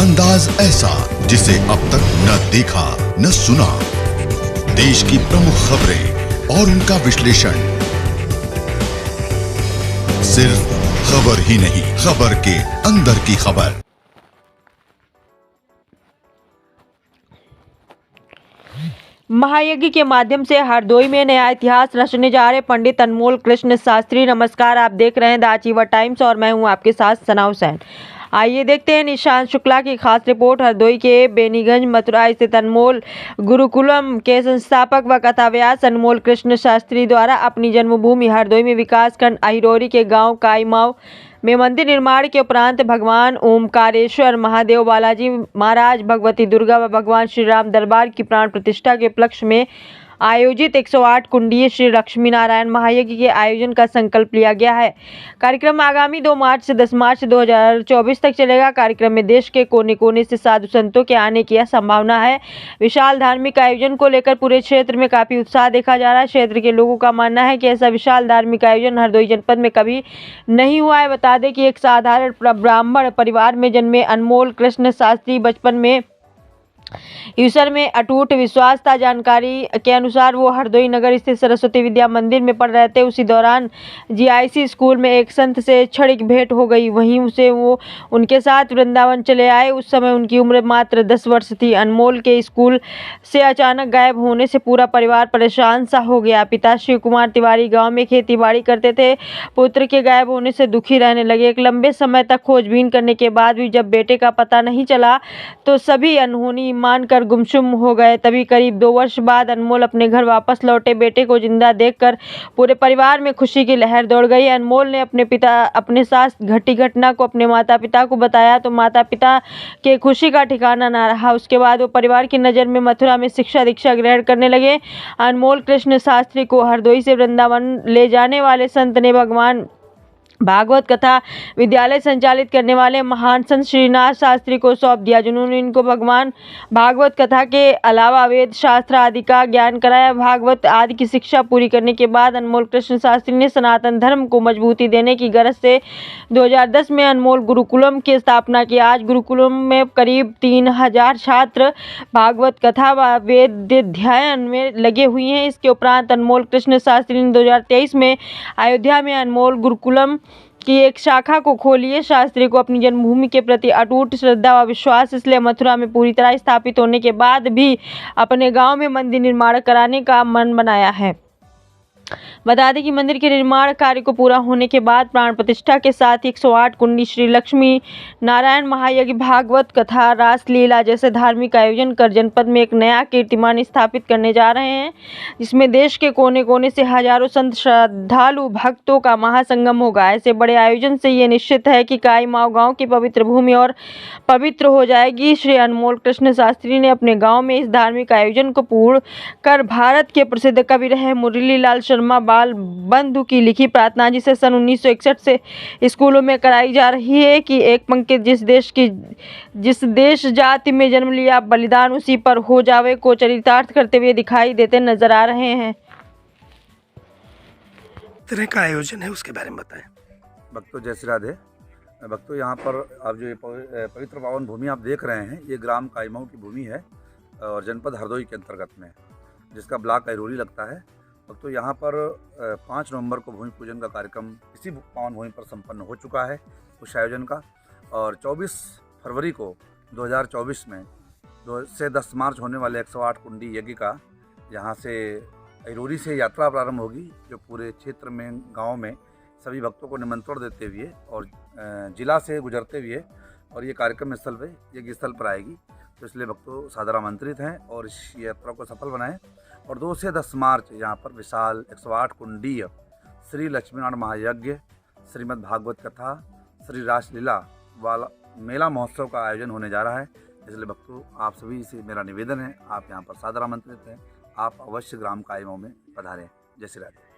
अंदाज ऐसा जिसे अब तक न देखा न सुना। देश की प्रमुख खबरें और उनका विश्लेषण, सिर्फ खबर ही नहीं, खबर के अंदर की खबर। महायज्ञ के माध्यम से हरदोई में नया इतिहास रचने जा रहे पंडित अनमोल कृष्ण शास्त्री। नमस्कार, आप देख रहे हैं द अचीवर टाइम्स और मैं हूं आपके साथ सना हुसैन। आइए देखते हैं निशांत शुक्ला की खास रिपोर्ट। हरदोई के बेनीगंज मथुरा स्थित अनमोल गुरुकुलम के संस्थापक व कथाव्यास अनमोल कृष्ण शास्त्री द्वारा अपनी जन्मभूमि हरदोई में विकासखंड अहिरोरी के गांव काईमाव में मंदिर निर्माण के उपरांत भगवान ओमकारेश्वर महादेव, बालाजी महाराज, भगवती दुर्गा व भगवान श्री राम दरबार की प्राण प्रतिष्ठा के उपलक्ष्य में आयोजित 108 कुंडीय श्री लक्ष्मी नारायण महायज्ञ के आयोजन का संकल्प लिया गया है। कार्यक्रम आगामी 2 मार्च से 10 मार्च 2024 तक चलेगा। कार्यक्रम में देश के कोने कोने से साधु संतों के आने की संभावना है। विशाल धार्मिक आयोजन को लेकर पूरे क्षेत्र में काफी उत्साह देखा जा रहा है। क्षेत्र के लोगों का मानना है कि ऐसा विशाल धार्मिक आयोजन हरदोई जनपद में कभी नहीं हुआ है। बता दें कि एक साधारण ब्राह्मण परिवार में जन्मे अनमोल कृष्ण शास्त्री बचपन में ईश्वर में अटूट विश्वास था। जानकारी के अनुसार वो हरदोई नगर स्थित सरस्वती विद्या मंदिर में पढ़ रहे थे। उसी दौरान जीआईसी स्कूल में एक संत से क्षणिक भेंट हो गई। वहीं से वो उनके साथ वृंदावन चले आए। उस समय उनकी उम्र मात्र 10 वर्ष थी। अनमोल के स्कूल से अचानक गायब होने से पूरा परिवार परेशान सा हो गया। पिता शिव कुमार तिवारी गाँव में खेती बाड़ी करते थे। पुत्र के गायब होने से दुखी रहने लगे। एक लंबे समय तक खोजबीन करने के बाद भी जब बेटे का पता नहीं चला तो सभी अनहोनी मानकर गुमसुम हो गए। तभी करीब 2 वर्ष बाद अनमोल अपने घर वापस लौटे। बेटे को जिंदा देखकर पूरे परिवार में खुशी की लहर दौड़ गई। अनमोल ने अपने साथ घटी घटना को अपने माता पिता को बताया तो माता पिता के खुशी का ठिकाना ना रहा। उसके बाद वो परिवार की नज़र में मथुरा में शिक्षा दीक्षा ग्रहण करने लगे। अनमोल कृष्ण शास्त्री को हरदोई से वृंदावन ले जाने वाले संत ने भगवान भागवत कथा विद्यालय संचालित करने वाले महान संत श्रीनाथ शास्त्री को सौंप दिया, जिन्होंने इनको भगवान भागवत कथा के अलावा वेद शास्त्र आदि का ज्ञान कराया। भागवत आदि की शिक्षा पूरी करने के बाद अनमोल कृष्ण शास्त्री ने सनातन धर्म को मजबूती देने की गरज से 2010 में अनमोल गुरुकुलम की स्थापना की। आज गुरुकुलम में करीब 3000 छात्र भागवत कथा व वेदाध्ययन में लगे हुए हैं। इसके उपरांत अनमोल कृष्ण शास्त्री ने 2023 में अयोध्या में अनमोल गुरुकुलम की एक शाखा को खोली। शास्त्री को अपनी जन्मभूमि के प्रति अटूट श्रद्धा व विश्वास, इसलिए मथुरा में पूरी तरह स्थापित होने के बाद भी अपने गांव में मंदिर निर्माण कराने का मन बनाया है। बता दें कि मंदिर के निर्माण कार्य को पूरा होने के बाद प्राण प्रतिष्ठा के साथ 108 कुंडी श्री लक्ष्मी नारायण महायज्ञ, भागवत कथा, रासलीला जैसे धार्मिक आयोजन कर जनपद में एक नया कीर्तिमान स्थापित करने जा रहे हैं, जिसमें देश के कोने कोने से हजारों संत श्रद्धालु भक्तों का महासंगम होगा। ऐसे बड़े आयोजन से ये निश्चित है कि काईमाव गाँव की पवित्र भूमि और पवित्र हो जाएगी। श्री अनमोल कृष्ण शास्त्री ने अपने गाँव में इस धार्मिक आयोजन को पूर्ण कर भारत के प्रसिद्ध कवि रहे मुरली लाल शर्मा बाल बंधु की लिखी प्रार्थना, जिसे सन 1961 से स्कूलों में कराई जा रही है कि एक पंक्ति जिस देश जाति में जन्म लिया बलिदान उसी पर हो जावे, को चरितार्थ करते हुए दिखाई देते नजर आ रहे हैं। तरह का आयोजन है उसके बारे में बताएं। भक्तों जय श्री राधे। भक्तों यहाँ पर आप जो ये पवित्र पावन भूमि आप देख रहे हैं, ये ग्राम काईमाव की भूमि है और जनपद हरदोई के अंतर्गत में, जिसका ब्लॉक अहिरोरी लगता है। तो यहाँ पर 5 नवंबर को भूमि पूजन का कार्यक्रम इसी पावन भूमि पर संपन्न हो चुका है उस आयोजन का, और 24 फरवरी को 2024 में 2 से 10 मार्च होने वाले 108 कुंडी यज्ञ का यहाँ से अहिरोरी से यात्रा प्रारंभ होगी, जो पूरे क्षेत्र में गांव में सभी भक्तों को निमंत्रण देते हुए और जिला से गुजरते हुए और ये कार्यक्रम स्थल पे यज्ञ स्थल पर आएगी। तो इसलिए भक्तों सादर आमंत्रित हैं और इस यात्रा को सफल बनाएं। और 2 से 10 मार्च यहाँ पर विशाल 108 कुंडीय श्री लक्ष्मीनारायण महायज्ञ, श्रीमद् भागवत कथा, श्री रासलीला वाला मेला महोत्सव का आयोजन होने जा रहा है। इसलिए भक्तों आप सभी से मेरा निवेदन है, आप यहाँ पर सादर आमंत्रित हैं, आप अवश्य ग्राम काईमाव में पधारें। जय श्री राधे।